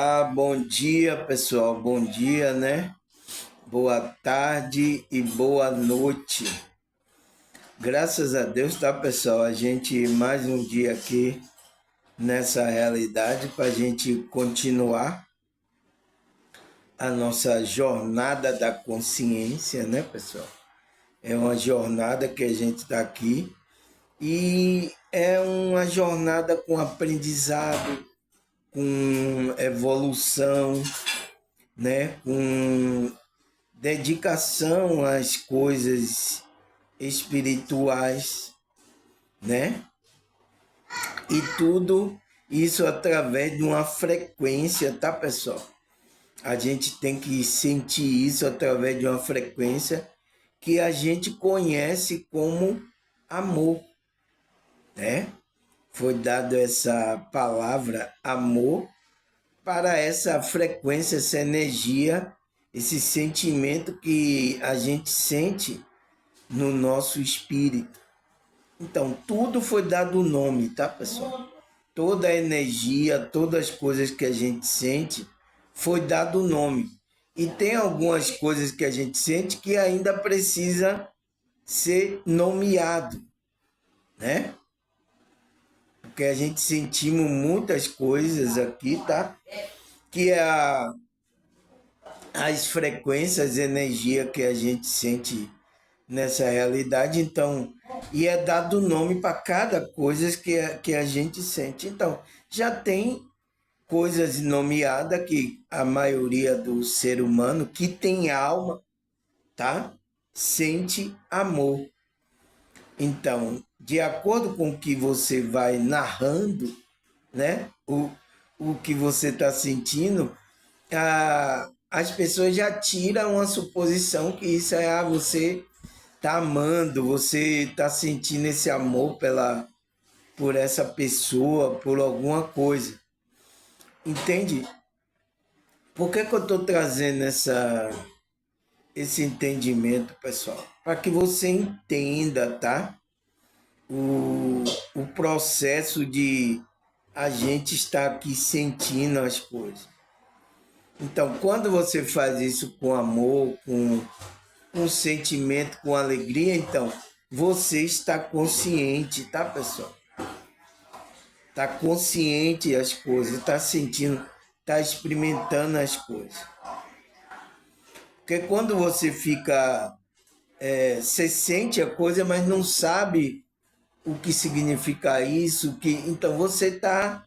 Olá, bom dia, pessoal. Bom dia, né? Boa tarde e boa noite. Graças a Deus, tá, pessoal? A gente mais um dia aqui nessa realidade para a gente continuar a nossa jornada da consciência, né, pessoal? É uma jornada que a gente está aqui e é uma jornada com aprendizado, com evolução, né? Com dedicação às coisas espirituais, né? E tudo isso através de uma frequência, tá, pessoal? A gente tem que sentir isso através de uma frequência que a gente conhece como amor, né? Foi dado essa palavra amor para essa frequência, essa energia, esse sentimento que a gente sente no nosso espírito. Então, tudo foi dado nome, tá, pessoal? Toda a energia, todas as coisas que a gente sente, foi dado nome. E tem algumas coisas que a gente sente que ainda precisa ser nomeado, né? Porque a gente sentimos muitas coisas aqui, tá? Que é as frequências, energia que a gente sente nessa realidade, então, e é dado nome para cada coisa que a gente sente. Então, já tem coisas nomeadas que a maioria do ser humano que tem alma, tá? Sente amor. Então, de acordo com o que você vai narrando, né? O que você está sentindo, as pessoas já tiram uma suposição que isso é você tá amando, você tá sentindo esse amor por essa pessoa, por alguma coisa. Entende? Por que eu estou trazendo esse entendimento, pessoal? Para que você entenda, tá? O processo de a gente estar aqui sentindo as coisas. Então, quando você faz isso com amor, com sentimento, com alegria, então você está consciente, tá, pessoal? Está consciente das coisas, está sentindo, está experimentando as coisas. Porque quando você fica, você sente a coisa, mas não sabe o que significa isso, então você está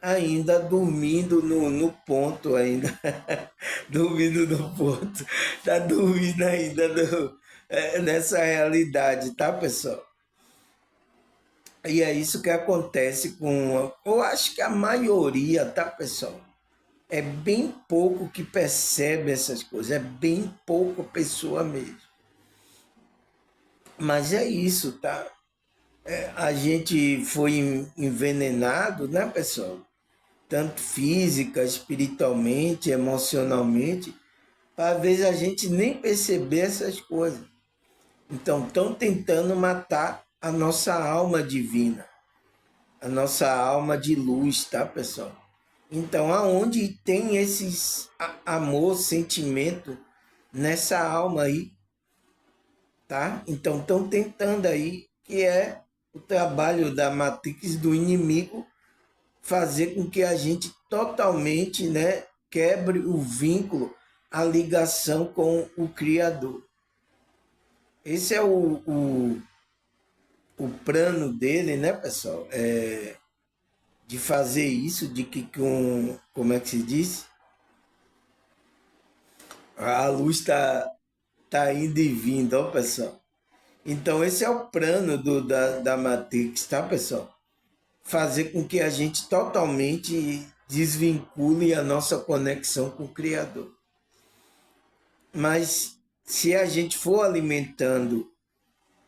ainda dormindo no ponto ainda, dormindo no ponto, está dormindo ainda nessa realidade, tá, pessoal? E é isso que acontece com, eu acho que a maioria, tá, pessoal? É bem pouco que percebe essas coisas, é bem pouca pessoa mesmo. Mas é isso, tá? A gente foi envenenado, né, pessoal? Tanto física, espiritualmente, emocionalmente, para às vezes a gente nem perceber essas coisas. Então, estão tentando matar a nossa alma divina, a nossa alma de luz, tá, pessoal? Então, aonde tem esses amor, sentimento nessa alma aí, tá? Então, estão tentando aí, que é o trabalho da Matrix do inimigo, fazer com que a gente totalmente, né, quebre o vínculo, a ligação com o Criador. Esse é o plano dele, né, pessoal? De fazer isso, de que com, como é que se diz? A luz tá indo e vindo, ó, pessoal. Então, esse é o plano da Matrix, tá, pessoal? Fazer com que a gente totalmente desvincule a nossa conexão com o Criador. Mas se a gente for alimentando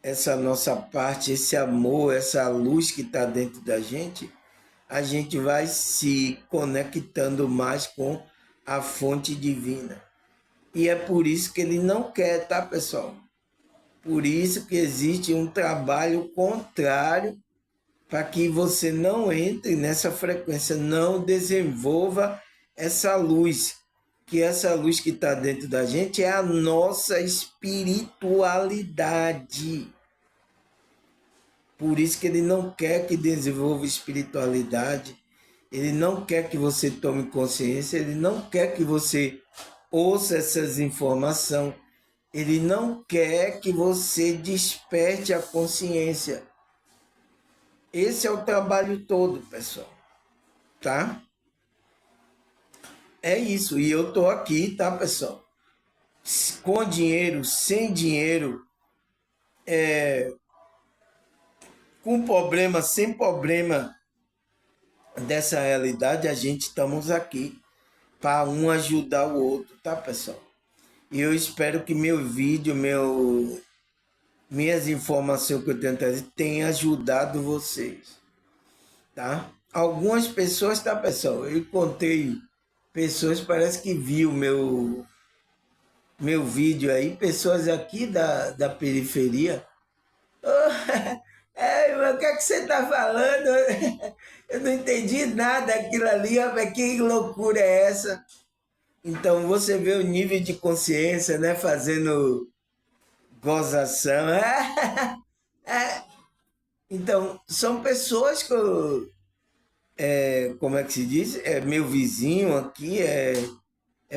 essa nossa parte, esse amor, essa luz que está dentro da gente, a gente vai se conectando mais com a fonte divina. E é por isso que ele não quer, tá, pessoal? Por isso que existe um trabalho contrário para que você não entre nessa frequência, não desenvolva essa luz, que essa luz que está dentro da gente é a nossa espiritualidade. Por isso que ele não quer que desenvolva espiritualidade, ele não quer que você tome consciência, ele não quer que você ouça essas informações, ele não quer que você desperte a consciência. Esse é o trabalho todo, pessoal, tá? É isso, e eu tô aqui, tá, pessoal? Com dinheiro, sem dinheiro, com problema, sem problema dessa realidade, a gente estamos aqui para um ajudar o outro, tá, pessoal? E eu espero que meu vídeo, minhas informações que eu tenho trazido tenham ajudado vocês, tá? Algumas pessoas, tá, pessoal? Eu encontrei pessoas, parece que viu meu vídeo aí, pessoas aqui da periferia. Mas o que é que você está falando? Eu não entendi nada daquilo ali, mas que loucura é essa? Então você vê o nível de consciência, né? Fazendo gozação. Então, são pessoas que como é que se diz? É meu vizinho aqui, é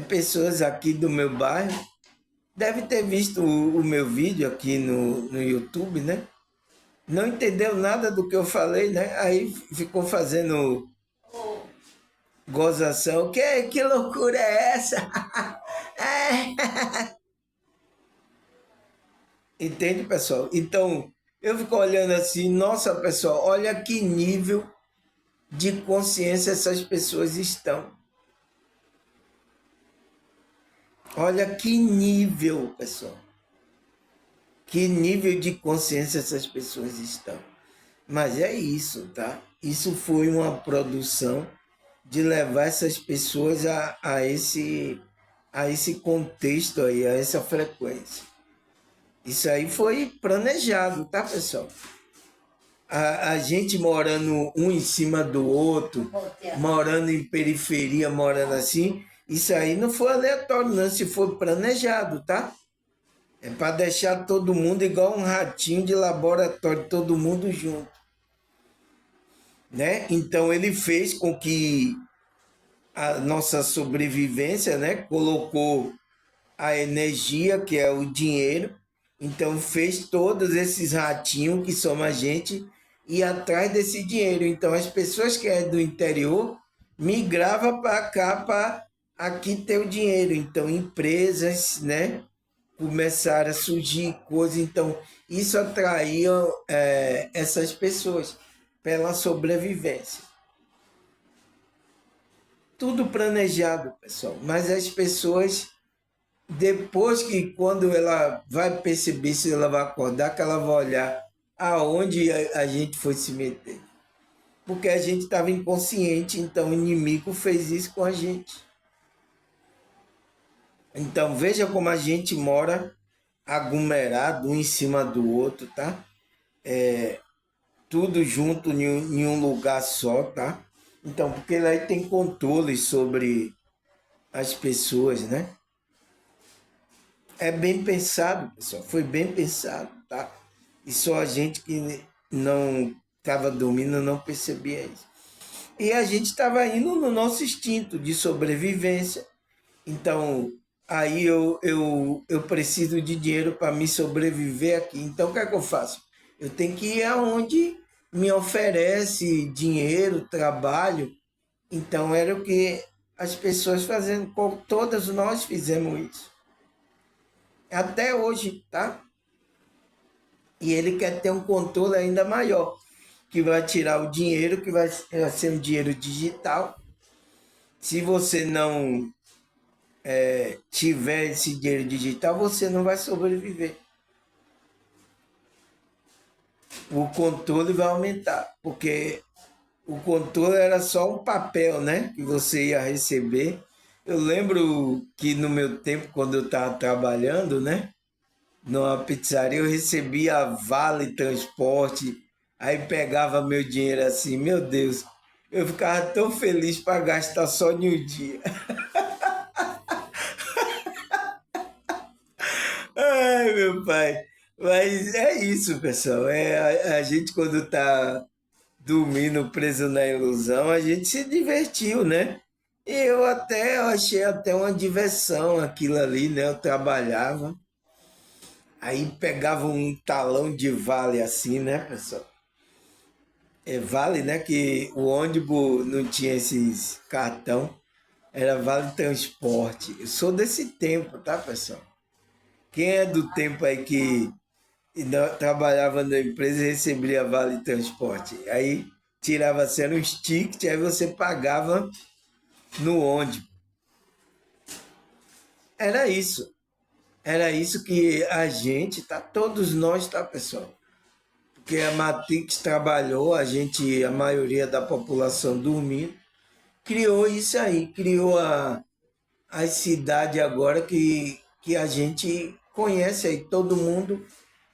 pessoas aqui do meu bairro. Deve ter visto o meu vídeo aqui no YouTube, né? Não entendeu nada do que eu falei, né? Aí ficou fazendo gozação. Que loucura é essa? Entende, pessoal? Então, eu fico olhando assim, nossa, pessoal, olha que nível de consciência essas pessoas estão. Olha que nível, pessoal. Que nível de consciência essas pessoas estão. Mas é isso, tá? Isso foi uma produção de levar essas pessoas a esse contexto aí, a essa frequência. Isso aí foi planejado, tá, pessoal? A gente morando um em cima do outro, morando em periferia, morando assim, isso aí não foi aleatório, não, se foi planejado, tá? É para deixar todo mundo igual um ratinho de laboratório, todo mundo junto, né? Então ele fez com que a nossa sobrevivência, né, colocou a energia, que é o dinheiro, então fez todos esses ratinhos que somos a gente ir atrás desse dinheiro. Então as pessoas que é do interior migravam para cá para aqui ter o dinheiro. Então empresas, né, começaram a surgir coisas. Então isso atraía essas pessoas pela sobrevivência. Tudo planejado, pessoal, mas as pessoas depois que quando ela vai perceber se ela vai acordar, que ela vai olhar aonde a gente foi se meter. Porque a gente estava inconsciente, então o inimigo fez isso com a gente. Então veja como a gente mora aglomerado um em cima do outro, tá? Tudo junto em um lugar só, tá? Então, porque lá tem controle sobre as pessoas, né? É bem pensado, pessoal. Foi bem pensado, tá? E só a gente que não estava dormindo não percebia isso. E a gente estava indo no nosso instinto de sobrevivência. Então, aí eu preciso de dinheiro para me sobreviver aqui. Então, o que é que eu faço? Eu tenho que ir aonde me oferece dinheiro, trabalho. Então, era o que as pessoas fazendo, todas nós fizemos isso. Até hoje, tá? E ele quer ter um controle ainda maior, que vai tirar o dinheiro, que vai ser um dinheiro digital. Se você não tiver esse dinheiro digital, você não vai sobreviver. O controle vai aumentar, porque o controle era só um papel, né? Que você ia receber. Eu lembro que no meu tempo, quando eu estava trabalhando, né? Numa pizzaria, eu recebia vale transporte, aí pegava meu dinheiro assim, meu Deus, Eu ficava tão feliz para gastar só em um dia. Ai, meu pai. Mas é isso, pessoal. A gente, quando tá dormindo preso na ilusão, a gente se divertiu, né? E eu achei até uma diversão aquilo ali, né? Eu trabalhava, aí pegava um talão de vale assim, né, pessoal? É vale, né? Que o ônibus não tinha esses cartão, era vale transporte. Eu sou desse tempo, tá, pessoal? Quem é do tempo aí que trabalhava na empresa e recebia vale transporte? Aí tirava sendo um ticket, aí você pagava no ônibus. Era isso. Era isso que a gente, tá? Todos nós, tá, pessoal? Porque a Matrix trabalhou, a gente, a maioria da população dormindo, criou isso aí, criou a cidade agora que a gente conhece aí, todo mundo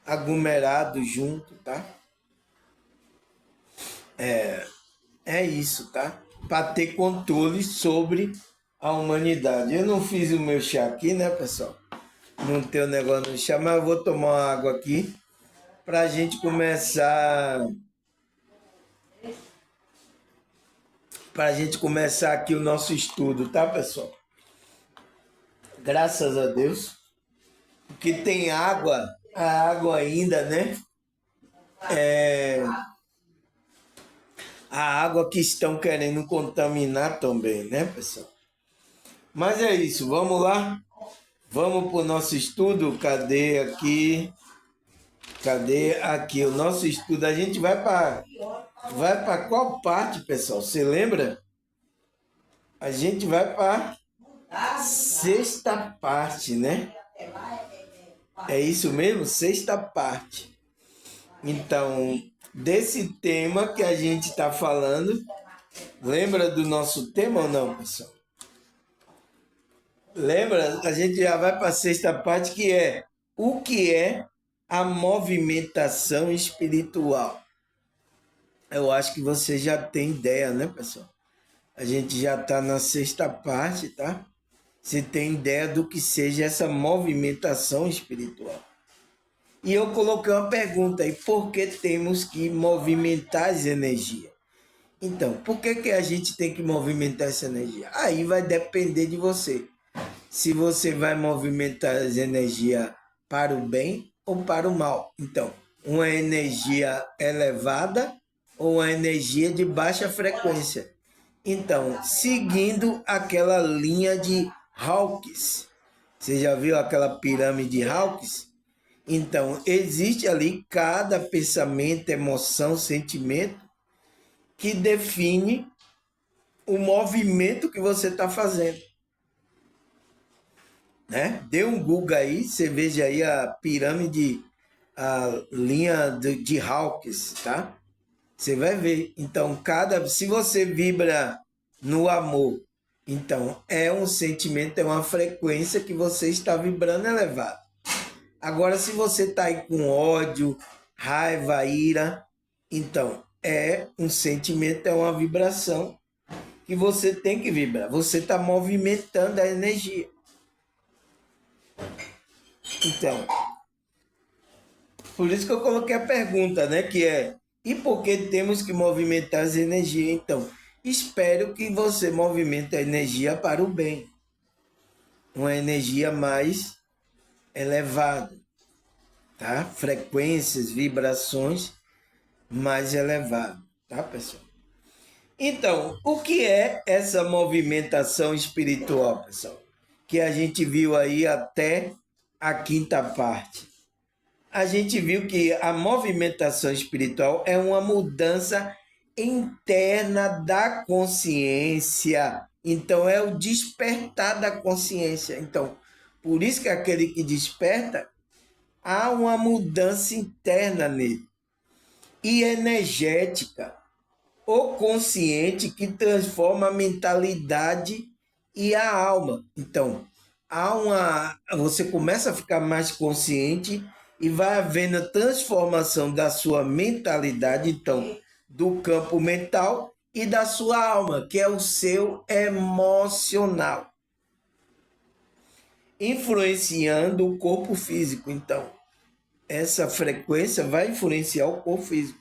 aglomerado junto, tá? É isso, tá? Para ter controle sobre a humanidade. Eu não fiz o meu chá aqui, né, pessoal? Não tem o negócio no chá, mas eu vou tomar uma água aqui para a gente começar aqui o nosso estudo, tá, pessoal? Graças a Deus, porque tem água, a água ainda, né? É a água que estão querendo contaminar também, né, pessoal? Mas é isso, vamos lá? Vamos para o nosso estudo? Cadê aqui? Cadê aqui o nosso estudo? A gente vai para qual parte, pessoal? Você lembra? A gente vai para sexta parte, né? É isso mesmo? Sexta parte. Então, desse tema que a gente está falando, lembra do nosso tema ou não, pessoal? Lembra? A gente já vai para a sexta parte, que é o que é a movimentação espiritual. Eu acho que você já tem ideia, né, pessoal? A gente já está na sexta parte, tá? Você tem ideia do que seja essa movimentação espiritual. E eu coloquei uma pergunta aí: por que temos que movimentar as energias? Então, por que a gente tem que movimentar essa energia? Aí vai depender de você. Se você vai movimentar as energias para o bem ou para o mal. Então, uma energia elevada ou uma energia de baixa frequência. Então, seguindo aquela linha de Hawkins. Você já viu aquela pirâmide de Hawkins? Então, existe ali cada pensamento, emoção, sentimento que define o movimento que você está fazendo. Né? Dê um Google aí, você veja aí a pirâmide, a linha de Hawkins, tá? Você vai ver. Então, se você vibra no amor, então é um sentimento, é uma frequência que você está vibrando elevado. Agora, se você está aí com ódio, raiva, ira, então é um sentimento, é uma vibração que você tem que vibrar. Você está movimentando a energia. Então, por isso que eu coloquei a pergunta, né? Que é, e por que temos que movimentar as energias? Então, espero que você movimente a energia para o bem. Uma energia mais elevada, tá? Frequências, vibrações mais elevadas, tá, pessoal? Então, o que é essa movimentação espiritual, pessoal? Que a gente viu aí até a quinta parte. A gente viu que a movimentação espiritual é uma mudança interna da consciência. Então, é o despertar da consciência. Então, por isso que aquele que desperta, há uma mudança interna nele. E energética, ou consciente, que transforma a mentalidade e a alma. Então, você começa a ficar mais consciente e vai havendo a transformação da sua mentalidade, então, do campo mental e da sua alma, que é o seu emocional, influenciando o corpo físico. Então, essa frequência vai influenciar o corpo físico.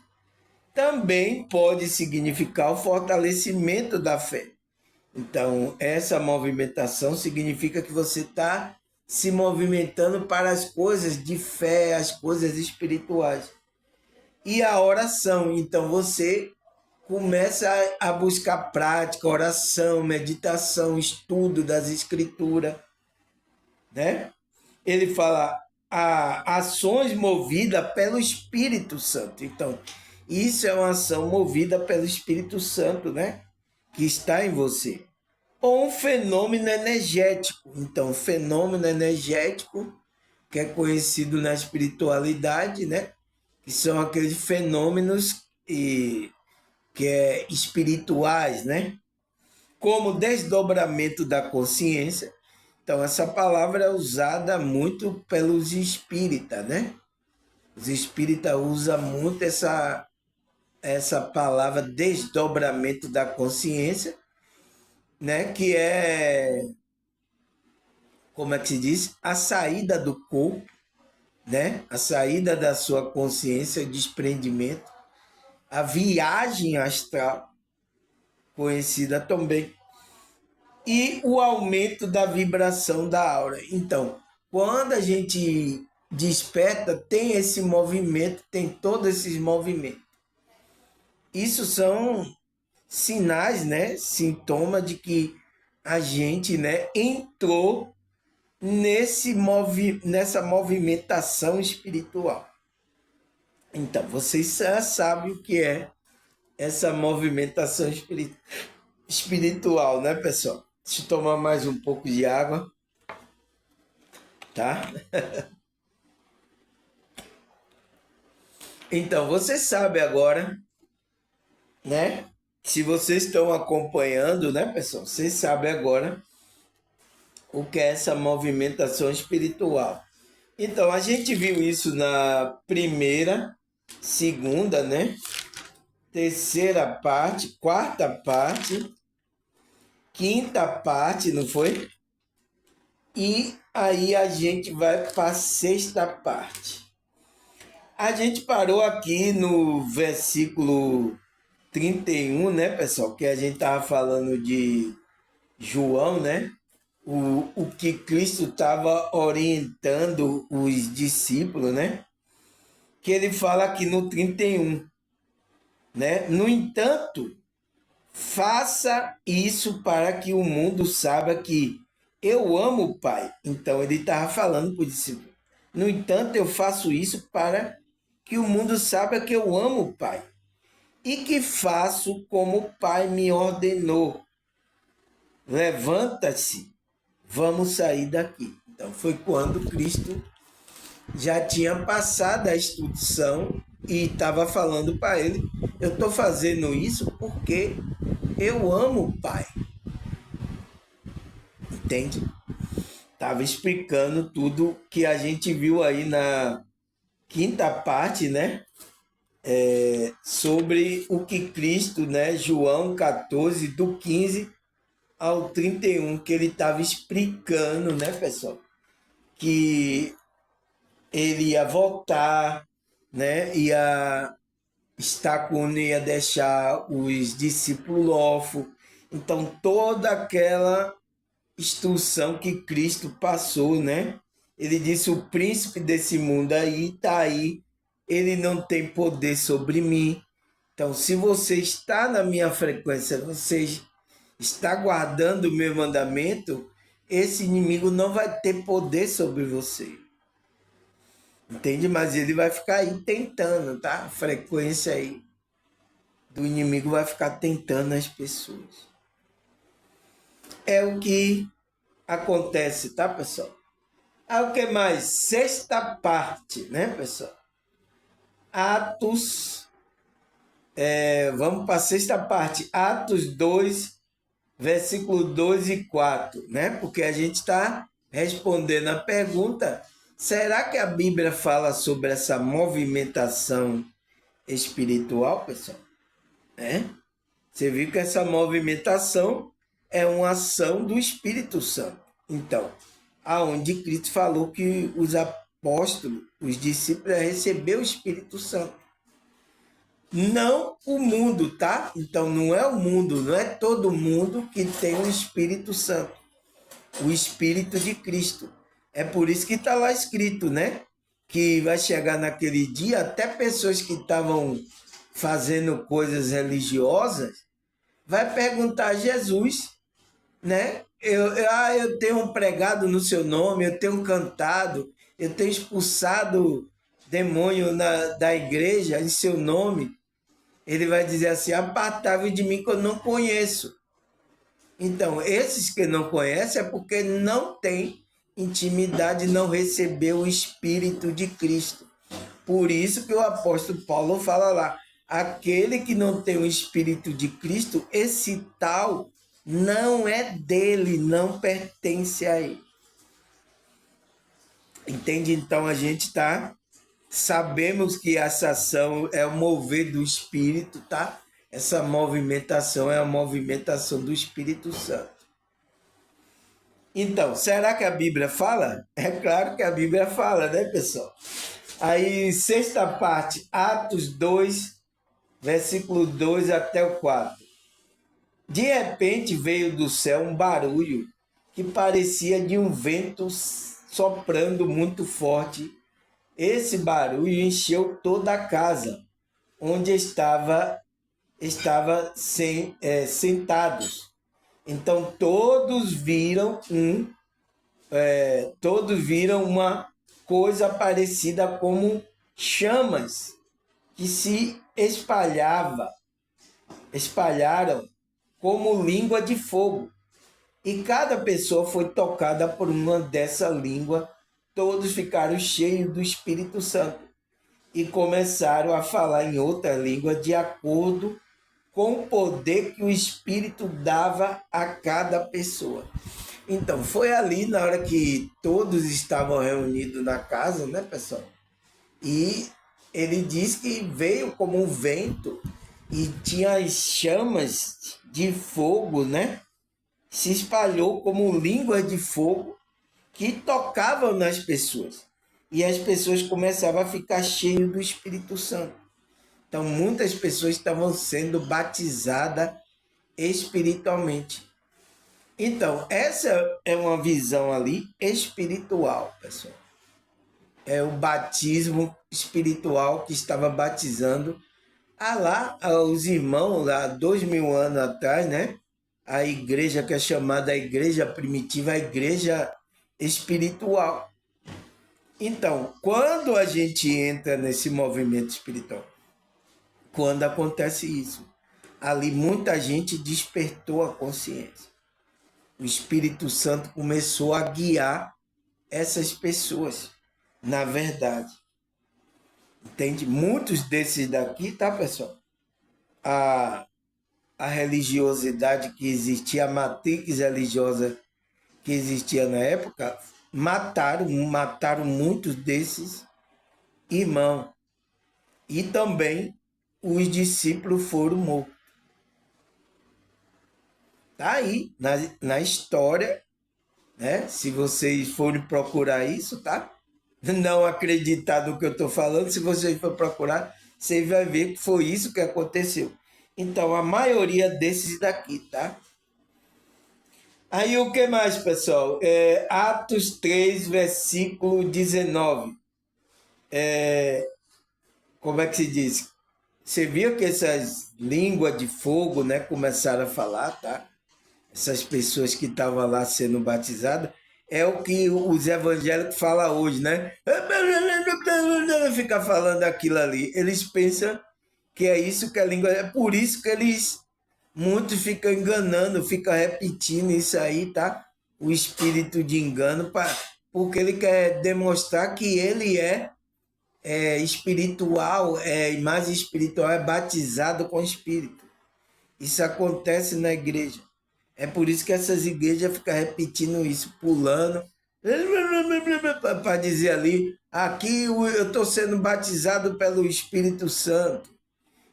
Também pode significar o fortalecimento da fé. Então, essa movimentação significa que você está se movimentando para as coisas de fé, as coisas espirituais. E a oração, então você começa a buscar prática, oração, meditação, estudo das escrituras, né? Ele fala ações movidas pelo Espírito Santo. Então, isso é uma ação movida pelo Espírito Santo, né? Que está em você. Ou um fenômeno energético. Então, fenômeno energético, que é conhecido na espiritualidade, né? Que são aqueles fenômenos que é espirituais, né? Como desdobramento da consciência. Então, essa palavra é usada muito pelos espíritas, né? Os espíritas usam muito essa palavra desdobramento da consciência, né? Que é, como é que se diz? A saída do corpo, né? A saída da sua consciência, o desprendimento, a viagem astral, conhecida também, e o aumento da vibração da aura. Então, quando a gente desperta, tem esse movimento, tem todos esses movimentos. Isso são sinais, né, sintoma de que a gente, né, entrou nessa movimentação espiritual. Então, vocês já sabem o que é essa movimentação espiritual, né, pessoal? Deixa eu tomar mais um pouco de água, tá? Então, você sabe agora, né? Se vocês estão acompanhando, né, pessoal? Vocês sabem agora o que é essa movimentação espiritual. Então, a gente viu isso na primeira, segunda, né? Terceira parte, quarta parte, quinta parte, não foi? E aí a gente vai para a sexta parte. A gente parou aqui no versículo 31, né, pessoal? Que a gente estava falando de João, né? O que Cristo estava orientando os discípulos, né? Que ele fala aqui no 31, né? No entanto, faça isso para que o mundo saiba que eu amo o Pai. Então ele estava falando para o discípulo. No entanto, eu faço isso para que o mundo saiba que eu amo o Pai e que faço como o Pai me ordenou. Levanta-se, vamos sair daqui. Então foi quando Cristo já tinha passado a instrução e estava falando para ele: eu estou fazendo isso porque eu amo o Pai. Entende? Estava explicando tudo que a gente viu aí na quinta parte, né? Sobre o que Cristo, né? João 14, do 15 ao 31, que ele estava explicando, né, pessoal? Que ele ia voltar, né? Ia estar com, ia deixar os discípulos órfãos. Então, toda aquela instrução que Cristo passou, né? Ele disse: o príncipe desse mundo aí está aí, ele não tem poder sobre mim. Então, se você está na minha frequência, você está guardando o meu mandamento, esse inimigo não vai ter poder sobre você. Entende? Mas ele vai ficar aí tentando, tá? A frequência aí do inimigo vai ficar tentando as pessoas. É o que acontece, tá, pessoal? O que mais? Sexta parte, né, pessoal? Atos, vamos para a sexta parte. Atos 2, versículo 2 e 4, né? Porque a gente está respondendo a pergunta: será que a Bíblia fala sobre essa movimentação espiritual, pessoal? É? Você viu que essa movimentação é uma ação do Espírito Santo. Então, aonde Cristo falou que os apóstolos, os discípulos, receber o Espírito Santo. Não o mundo, tá? Então, não é o mundo, não é todo mundo que tem o Espírito Santo. O Espírito de Cristo. É por isso que está lá escrito, né? Que vai chegar naquele dia, até pessoas que estavam fazendo coisas religiosas, vai perguntar a Jesus, né? Eu tenho pregado no seu nome, eu tenho cantado, eu tenho expulsado demônio da igreja em seu nome. Ele vai dizer assim, apartai-vos de mim que eu não conheço. Então, esses que não conhecem é porque não tem intimidade, não recebeu o Espírito de Cristo. Por isso que o apóstolo Paulo fala lá, aquele que não tem o Espírito de Cristo, esse tal não é dele, não pertence a ele. Entende? Então a gente sabemos que essa ação é o mover do Espírito, tá? Essa movimentação é a movimentação do Espírito Santo. Então, será que a Bíblia fala? É claro que a Bíblia fala, né, pessoal? Aí, sexta parte, Atos 2, versículo 2 até o 4. De repente veio do céu um barulho que parecia de um vento soprando muito forte. Esse barulho encheu toda a casa onde estava sentados. Então todos viram uma coisa parecida como chamas que se espalharam como língua de fogo. E cada pessoa foi tocada por uma dessa língua. Todos ficaram cheios do Espírito Santo e começaram a falar em outra língua de acordo com o poder que o Espírito dava a cada pessoa. Então, foi ali na hora que todos estavam reunidos na casa, né, pessoal? E ele diz que veio como um vento e tinha as chamas de fogo, né? Se espalhou como língua de fogo que tocavam nas pessoas. E as pessoas começavam a ficar cheias do Espírito Santo. Então, muitas pessoas estavam sendo batizadas espiritualmente. Então, essa é uma visão ali espiritual, pessoal. É o batismo espiritual que estava batizando lá os irmãos, lá 2000 anos atrás, né? A igreja que é chamada a igreja primitiva, a igreja espiritual. Então, quando a gente entra nesse movimento espiritual, quando acontece isso, ali muita gente despertou a consciência. O Espírito Santo começou a guiar essas pessoas, na verdade. Entende? Muitos desses daqui, tá, pessoal? A religiosidade que existia, a matrix religiosa que existia na época, mataram muitos desses irmãos. E também os discípulos foram mortos. Está aí na história, né? Se vocês forem procurar isso, tá? Não acreditar no que eu estou falando, se vocês for procurar, você vai ver que foi isso que aconteceu. Então, a maioria desses daqui, tá? Aí o que mais, pessoal? Atos 3, versículo 19. Como é que se diz? Você viu que essas línguas de fogo, né, começaram a falar, tá? Essas pessoas que estavam lá sendo batizadas, é o que os evangélicos falam hoje, né? Fica falando aquilo ali. Eles pensam que é isso que a língua... É por isso que muitos ficam enganando, ficam repetindo isso aí, tá? O espírito de engano, porque ele quer demonstrar que ele é espiritual, mais espiritual, é batizado com o Espírito. Isso acontece na igreja. É por isso que essas igrejas ficam repetindo isso, pulando, para dizer ali, aqui eu estou sendo batizado pelo Espírito Santo.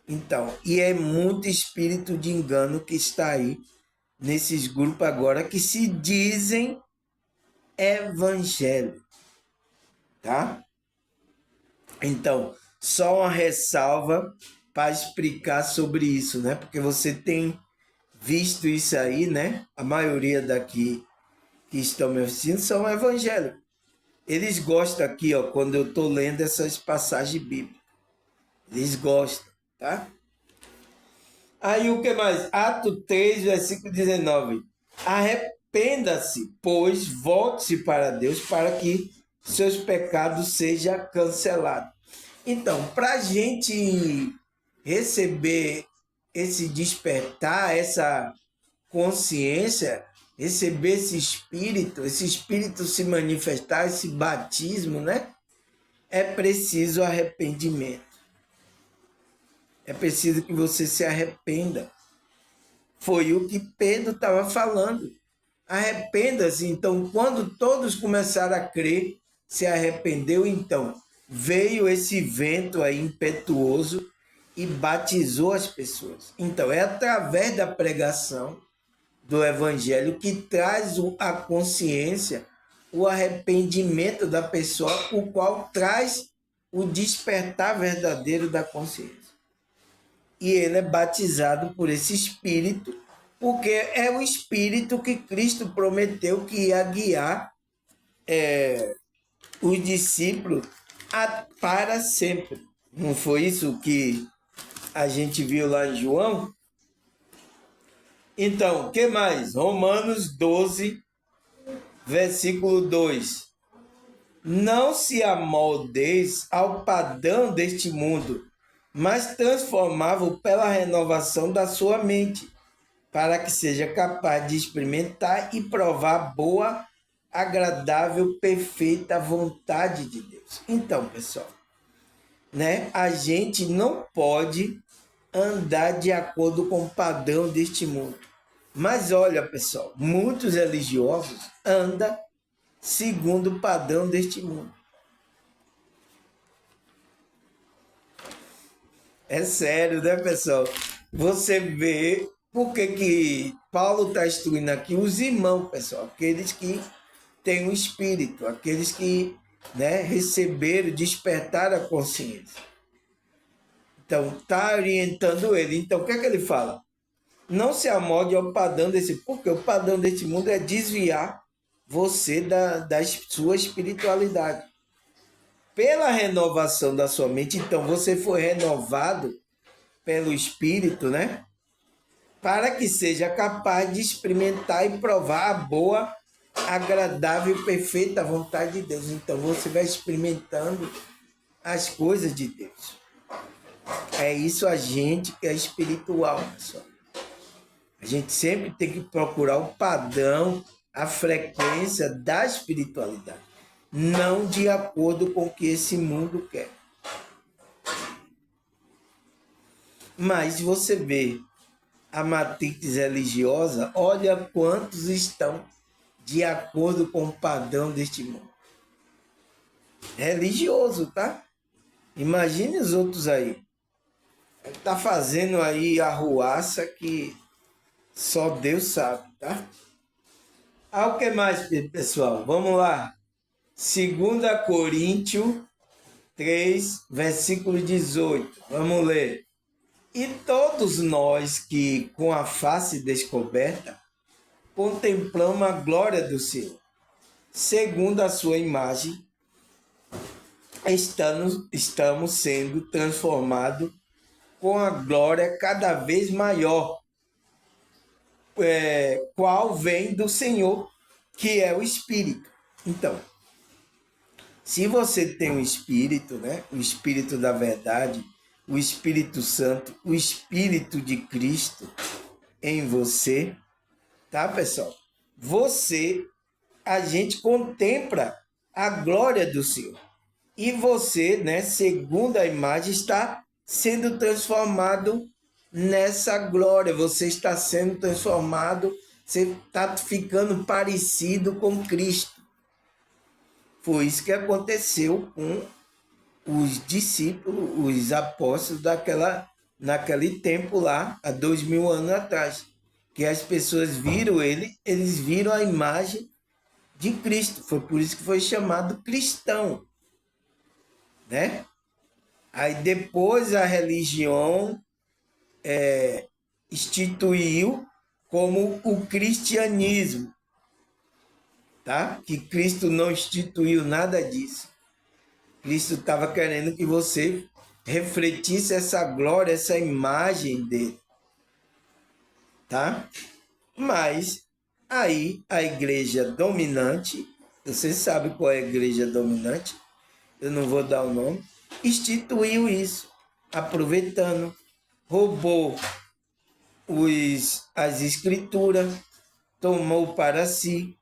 Então, e é muito espírito de engano que está aí nesses grupos agora que se dizem evangelho, tá? Então, só uma ressalva para explicar sobre isso, né? Porque você tem visto isso aí, né? A maioria daqui que estão me assistindo são evangélicos. Eles gostam aqui, ó, quando eu estou lendo essas passagens bíblicas. Eles gostam, tá? Aí o que mais? Ato 3, versículo 19. Arrependa-se, pois, volte-se para Deus para que seus pecados sejam cancelados. Então, para a gente receber esse despertar, essa consciência, receber esse espírito se manifestar, esse batismo, né? É preciso arrependimento. É preciso que você se arrependa. Foi o que Pedro estava falando. Arrependa-se. Então, quando todos começaram a crer, se arrependeu, então veio esse vento aí impetuoso e batizou as pessoas. Então, é através da pregação do evangelho que traz a consciência, o arrependimento da pessoa, o qual traz o despertar verdadeiro da consciência. E ele é batizado por esse Espírito, porque é o Espírito que Cristo prometeu que ia guiar os discípulos para sempre. Não foi isso que a gente viu lá em João? Então, o que mais? Romanos 12, versículo 2. Não se amoldeis ao padrão deste mundo, mas transformá-lo pela renovação da sua mente, para que seja capaz de experimentar e provar boa, agradável, perfeita vontade de Deus. Então, pessoal, né, a gente não pode andar de acordo com o padrão deste mundo. Mas olha, pessoal, muitos religiosos andam segundo o padrão deste mundo. É sério, né, pessoal? Você vê por que Paulo está instruindo aqui os irmãos, pessoal, aqueles que têm o espírito, aqueles que, né, receberam, despertaram a consciência. Então, está orientando ele. Então, o que é que ele fala? Não se amolde ao padrão desse, porque o padrão deste mundo é desviar você da sua espiritualidade. Pela renovação da sua mente, então você foi renovado pelo Espírito, né? Para que seja capaz de experimentar e provar a boa, agradável e perfeita vontade de Deus. Então você vai experimentando as coisas de Deus. É isso a gente que é espiritual, pessoal. A gente sempre tem que procurar o padrão, a frequência da espiritualidade, não de acordo com o que esse mundo quer. Mas você vê a matriz religiosa, olha quantos estão de acordo com o padrão deste mundo. Religioso, tá? Imagine os outros aí. Tá fazendo aí a arruaça que só Deus sabe, tá? Ah, o que mais, pessoal? Vamos lá. 2 Coríntios 3, versículo 18. Vamos ler. E todos nós que, com a face descoberta, contemplamos a glória do Senhor, segundo a sua imagem, estamos sendo transformados com a glória cada vez maior, qual vem do Senhor, que é o Espírito. Então, se você tem o Espírito, né, o Espírito da verdade, o Espírito Santo, o Espírito de Cristo em você, tá, pessoal? A gente contempla a glória do Senhor. E você, né, segundo a imagem, está sendo transformado nessa glória. Você está sendo transformado, você está ficando parecido com Cristo. Foi isso que aconteceu com os discípulos, os apóstolos daquela naquele tempo lá, há 2000 anos atrás, que as pessoas viram ele, eles viram a imagem de Cristo. Foi por isso que foi chamado cristão, né? Aí depois a religião instituiu como o cristianismo, tá? Que Cristo não instituiu nada disso. Cristo estava querendo que você refletisse essa glória, essa imagem dele, tá? Mas aí a igreja dominante, você sabe qual é a igreja dominante? Eu não vou dar o nome, instituiu isso, aproveitando, roubou as escrituras, tomou para si,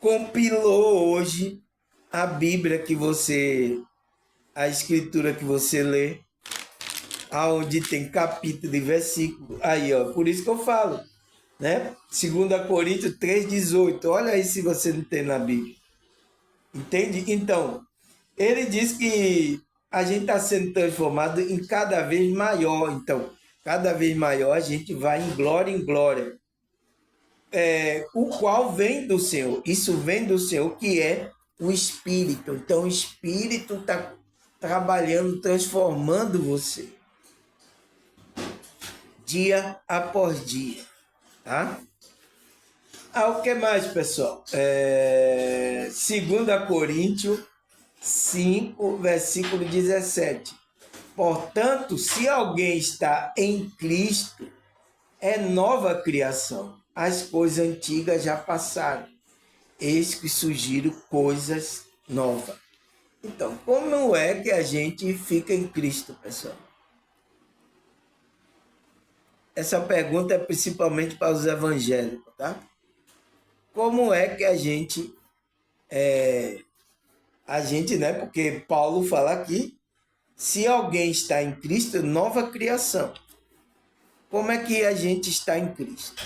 compilou hoje a Bíblia a escritura que você lê, aonde tem capítulo e versículo. Aí, ó, por isso que eu falo, né? 2 Coríntios 3,18. Olha aí se você não tem na Bíblia. Entende? Então, ele diz que a gente está sendo transformado em cada vez maior. Então, cada vez maior a gente vai em glória, o qual vem do Senhor. Isso vem do Senhor, que é o Espírito. Então, o Espírito está trabalhando, transformando você, dia após dia, tá? O que mais, pessoal? 2 Coríntios 5, versículo 17. Portanto, se alguém está em Cristo, é nova criação. As coisas antigas já passaram. Eis que surgiram coisas novas. Então, como é que a gente fica em Cristo, pessoal? Essa pergunta é principalmente para os evangélicos, tá? Como é que a gente, né? Porque Paulo fala aqui, se alguém está em Cristo, nova criação. Como é que a gente está em Cristo?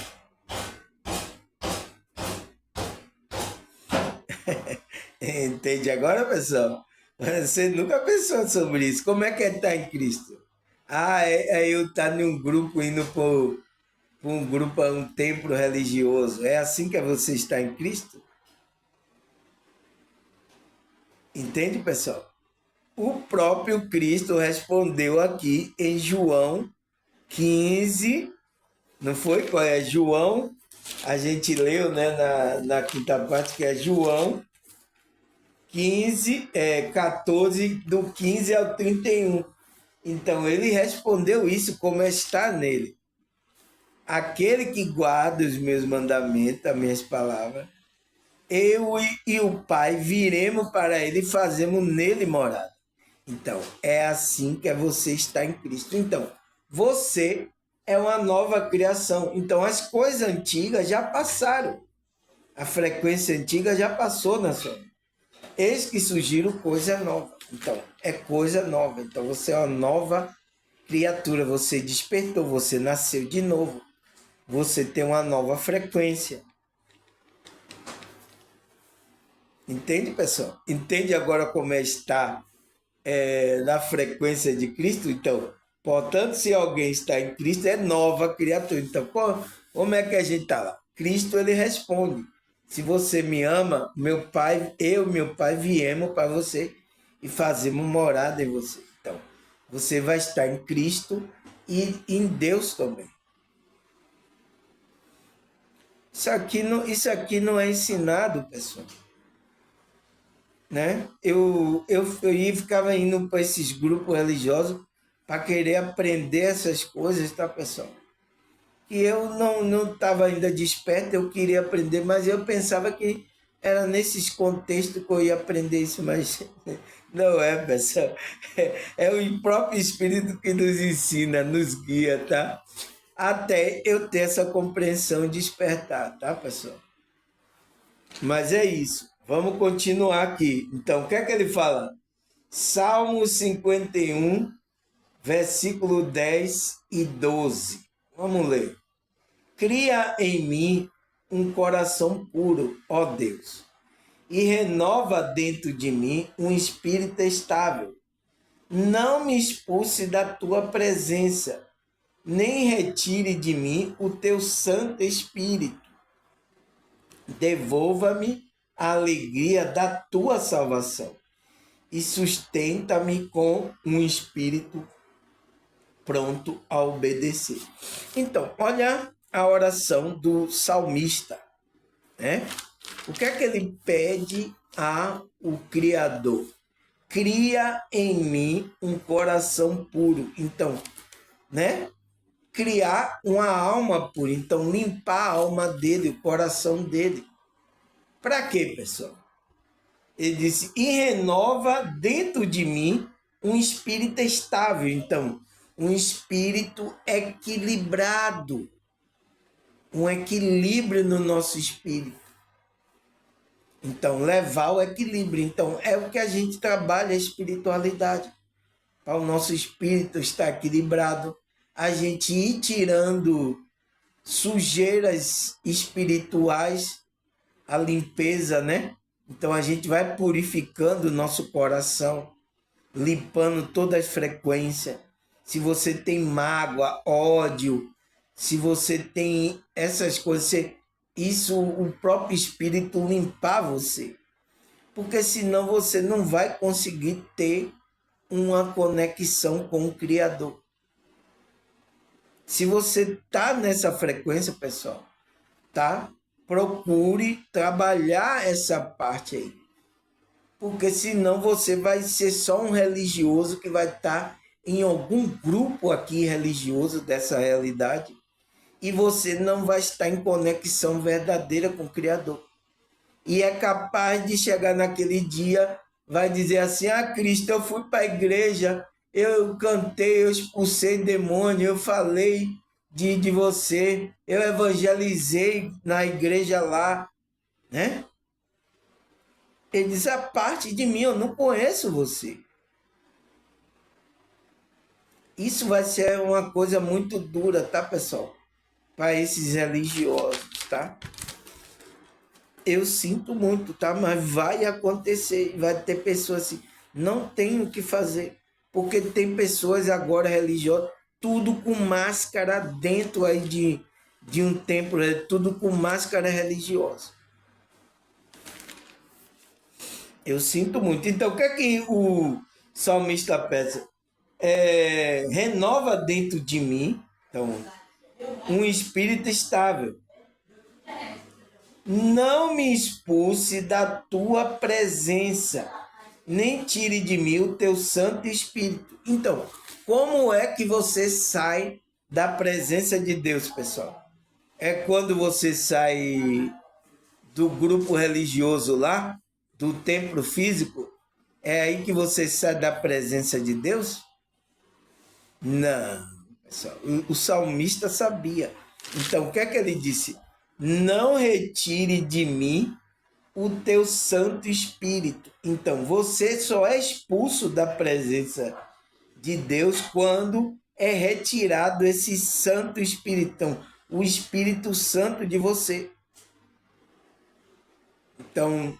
Entende agora, pessoal? Você nunca pensou sobre isso. Como é que é estar em Cristo? É eu estar em um grupo, indo para um grupo, um templo religioso. É assim que você está em Cristo? Entende, pessoal? O próprio Cristo respondeu aqui em João 15, não foi? Qual é? João, a gente leu, né, na quinta parte, que é João 15, 14, do 15 ao 31. Então, ele respondeu isso como está nele. Aquele que guarda os meus mandamentos, as minhas palavras, eu e o Pai viremos para ele e fazemos nele morada. Então, é assim que você está em Cristo. Então, você é uma nova criação. Então, as coisas antigas já passaram. A frequência antiga já passou na sua vida. Eis que surgiram coisa nova. Então, é coisa nova. Então, você é uma nova criatura. Você despertou, você nasceu de novo. Você tem uma nova frequência. Entende, pessoal? Entende agora como está na frequência de Cristo? Então, portanto, se alguém está em Cristo, é nova criatura. Então, como é que a gente está lá? Cristo, ele responde. Se você me ama, meu Pai, eu e meu Pai viemos para você e fazemos morada em você. Então, você vai estar em Cristo e em Deus também. Isso aqui não é ensinado, pessoal. Né? Eu ficava indo para esses grupos religiosos para querer aprender essas coisas, tá, pessoal? E eu não estava ainda desperto, eu queria aprender, mas eu pensava que era nesses contextos que eu ia aprender isso, mas não é, pessoal. É o próprio Espírito que nos ensina, nos guia, tá? Até eu ter essa compreensão e despertar, tá, pessoal? Mas é isso. Vamos continuar aqui. Então, o que é que ele fala? Salmo 51, versículo 10 e 12. Vamos ler. Cria em mim um coração puro, ó Deus, e renova dentro de mim um espírito estável. não me expulse da tua presença, nem retire de mim o teu Santo Espírito. Devolva-me a alegria da tua salvação e sustenta-me com um espírito pronto a obedecer. Então, olha a oração do salmista, né? O que é que ele pede ao Criador? Cria em mim um coração puro. Então, né? Criar uma alma pura. Então, limpar a alma dele, o coração dele. Para quê, pessoal? Ele disse, e renova dentro de mim um espírito estável. Então, um espírito equilibrado. Um equilíbrio no nosso espírito. Então, levar o equilíbrio. Então, é o que a gente trabalha, a espiritualidade. Para o nosso espírito estar equilibrado, a gente ir tirando sujeiras espirituais, a limpeza, né? Então, a gente vai purificando o nosso coração, limpando todas as frequências. Se você tem mágoa, ódio, se você tem essas coisas, isso o próprio Espírito limpar você. Porque senão você não vai conseguir ter uma conexão com o Criador. Se você está nessa frequência, pessoal, tá? Procure trabalhar essa parte aí. Porque senão você vai ser só um religioso que vai estar em algum grupo aqui religioso dessa realidade e você não vai estar em conexão verdadeira com o Criador. E é capaz de chegar naquele dia, vai dizer assim, Cristo, eu fui para a igreja, eu cantei, eu expulsei demônio, eu falei de você, eu evangelizei na igreja lá, né? Ele diz, a parte de mim, eu não conheço você. Isso vai ser uma coisa muito dura, tá, pessoal? Para esses religiosos, tá? Eu sinto muito, tá? Mas vai acontecer, vai ter pessoas assim, não tem o que fazer, porque tem pessoas agora religiosas, tudo com máscara dentro aí de um templo, tudo com máscara religiosa. Eu sinto muito. Então, o que é que o salmista peça? Renova dentro de mim, então, um espírito estável. Não me expulse da tua presença, nem tire de mim o teu Santo Espírito. Então, como é que você sai da presença de Deus, pessoal? É quando você sai do grupo religioso lá, do templo físico? É aí que você sai da presença de Deus? Não, pessoal. O salmista sabia. Então, o que é que ele disse? Não retire de mim o teu Santo Espírito. Então, você só é expulso da presença de Deus quando é retirado esse Santo Espírito, então, o Espírito Santo de você. Então,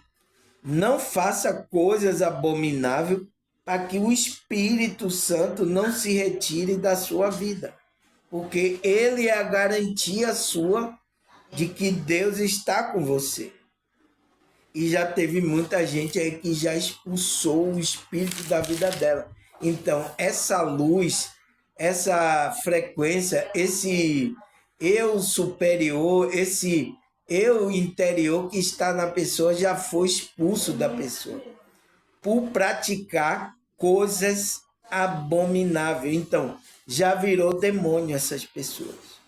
não faça coisas abomináveis para que o Espírito Santo não se retire da sua vida, porque ele é a garantia sua de que Deus está com você. E já teve muita gente aí que já expulsou o espírito da vida dela. Então, essa luz, essa frequência, esse eu superior, esse eu interior que está na pessoa já foi expulso da pessoa por praticar coisas abomináveis. Então, já virou demônio essas pessoas.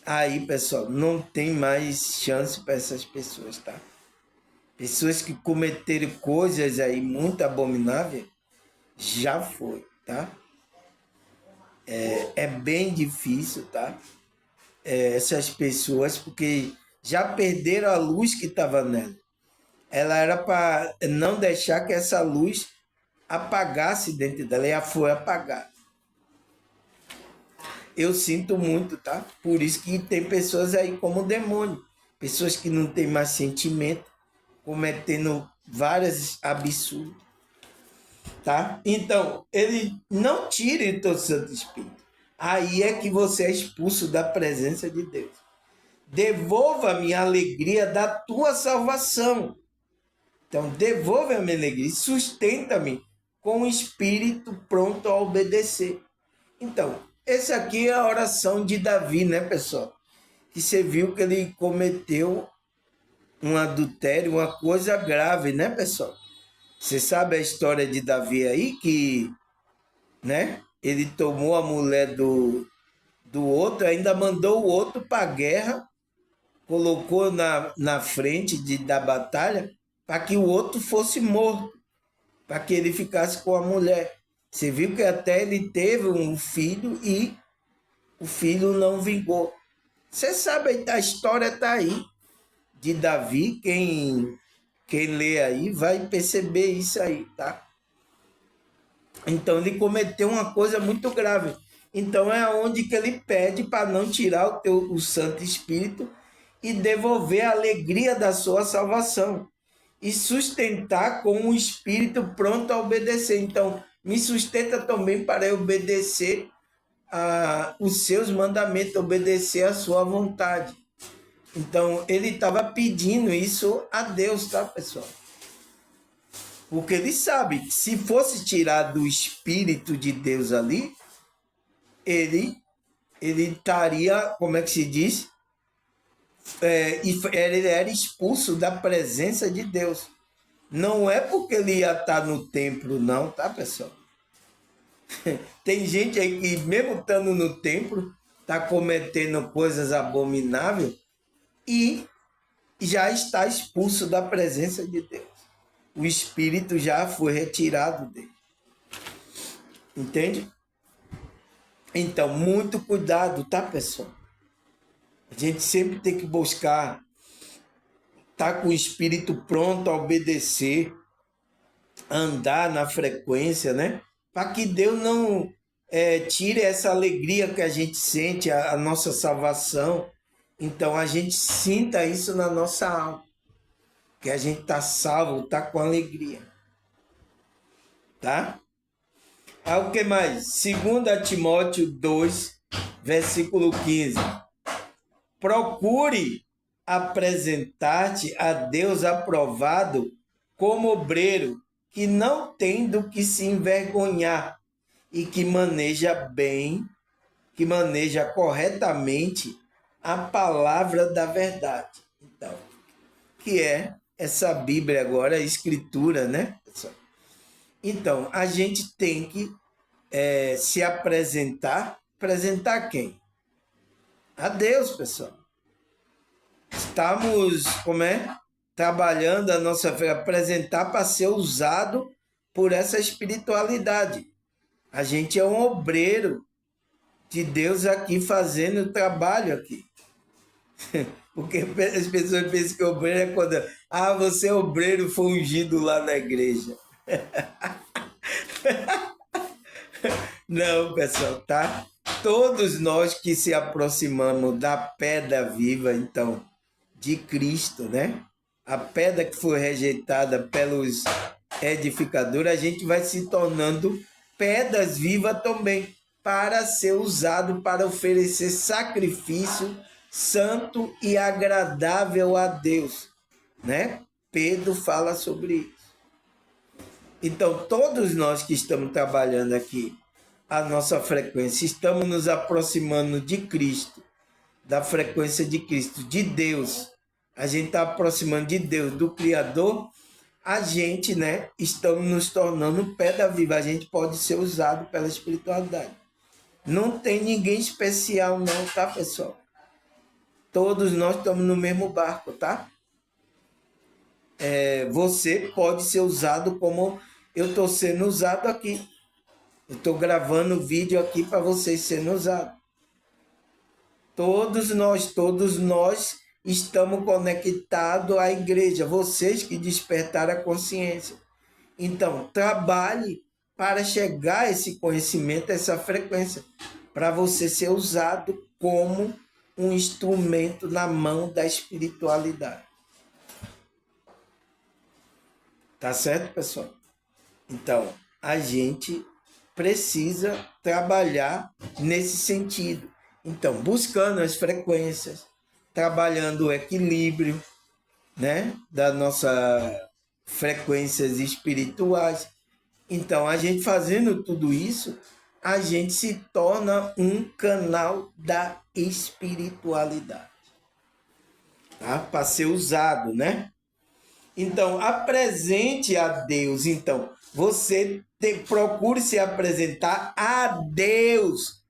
Aí, pessoal, não tem mais chance para essas pessoas, tá? Pessoas que cometeram coisas aí muito abomináveis, já foi, tá? É bem difícil, tá? Essas pessoas, porque já perderam a luz que estava nela. Ela era para não deixar que essa luz apagasse dentro dela, e ela foi apagada. Eu sinto muito, tá? Por isso que tem pessoas aí como demônio, pessoas que não têm mais sentimento, cometendo vários absurdos. tá? Então, ele não tire o teu Santo Espírito. Aí é que você é expulso da presença de Deus. Devolva-me a alegria da tua salvação. Então, devolva-me a minha alegria e sustenta-me com o espírito pronto a obedecer. Então, esse aqui é a oração de Davi, né, pessoal? Que você viu que ele cometeu um adultério, uma coisa grave, né, pessoal? Você sabe a história de Davi aí, que, né, ele tomou a mulher do outro, ainda mandou o outro para a guerra, colocou na frente da batalha para que o outro fosse morto, para que ele ficasse com a mulher. Você viu que até ele teve um filho e o filho não vingou. Você sabe, a história está aí de Davi, quem lê aí vai perceber isso aí, tá? Então ele cometeu uma coisa muito grave. Então é onde que ele pede para não tirar o Santo Espírito e devolver a alegria da sua salvação e sustentar com o espírito pronto a obedecer. Então, me sustenta também para obedecer os seus mandamentos, obedecer a sua vontade. Então, ele estava pedindo isso a Deus, tá, pessoal? Porque ele sabe que se fosse tirar do Espírito de Deus ali, ele estaria, como é que se diz? Ele era expulso da presença de Deus. Não é porque ele ia estar no templo, não, tá, pessoal? Tem gente aí que, mesmo estando no templo, está cometendo coisas abomináveis e já está expulso da presença de Deus. O Espírito já foi retirado dele. Entende? Então, muito cuidado, tá, pessoal? A gente sempre tem que buscar estar com o Espírito pronto a obedecer, andar na frequência, né? Para que Deus não tire essa alegria que a gente sente, a nossa salvação. Então, a gente sinta isso na nossa alma, que a gente está salvo, está com alegria. Tá? Aí o que mais? 2 Timóteo 2, versículo 15. Procure apresentar-te a Deus aprovado como obreiro, que não tem do que se envergonhar e que maneja bem, que maneja corretamente a palavra da verdade. Então, que é essa Bíblia agora, a Escritura, né? Então, a gente tem que se apresentar. Apresentar quem? A Deus, pessoal. Estamos, trabalhando a nossa fé, apresentar para ser usado por essa espiritualidade. A gente é um obreiro de Deus aqui fazendo o trabalho aqui. Porque as pessoas pensam que obreiro é quando... você é obreiro, foi ungido lá na igreja. Não, pessoal, tá? Todos nós que se aproximamos da pedra viva, então, de Cristo, né? A pedra que foi rejeitada pelos edificadores, a gente vai se tornando pedras vivas também, para ser usado para oferecer sacrifício santo e agradável a Deus, né? Pedro fala sobre isso. Então, todos nós que estamos trabalhando aqui, a nossa frequência, estamos nos aproximando de Cristo, da frequência de Cristo, de Deus. A gente está aproximando de Deus, do Criador. A gente, né, estamos nos tornando pedra viva. A gente pode ser usado pela espiritualidade. Não tem ninguém especial não, tá, pessoal? Todos nós estamos no mesmo barco, tá? Você pode ser usado como eu estou sendo usado aqui. Eu estou gravando vídeo aqui para vocês serem usados. Todos nós estamos conectados à igreja. Vocês que despertaram a consciência. Então, trabalhe para chegar a esse conhecimento, a essa frequência, para você ser usado como um instrumento na mão da espiritualidade. Tá certo, pessoal? Então, a gente precisa trabalhar nesse sentido. Então, buscando as frequências, trabalhando o equilíbrio, né, das nossas frequências espirituais. Então, a gente fazendo tudo isso, a gente se torna um canal da espiritualidade, tá? Para ser usado, né? Então, apresente a Deus. Então, você procure se apresentar a Deus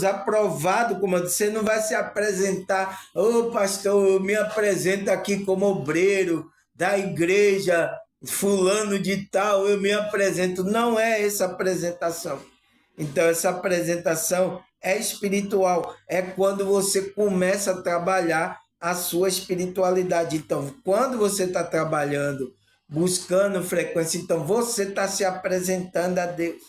aprovado como você não vai se apresentar, ô pastor, eu me apresento aqui como obreiro da igreja fulano de tal, eu me apresento. Não é essa apresentação. Então, essa apresentação é espiritual, é quando você começa a trabalhar a sua espiritualidade. Então, quando você está trabalhando, buscando frequência, então você está se apresentando a Deus.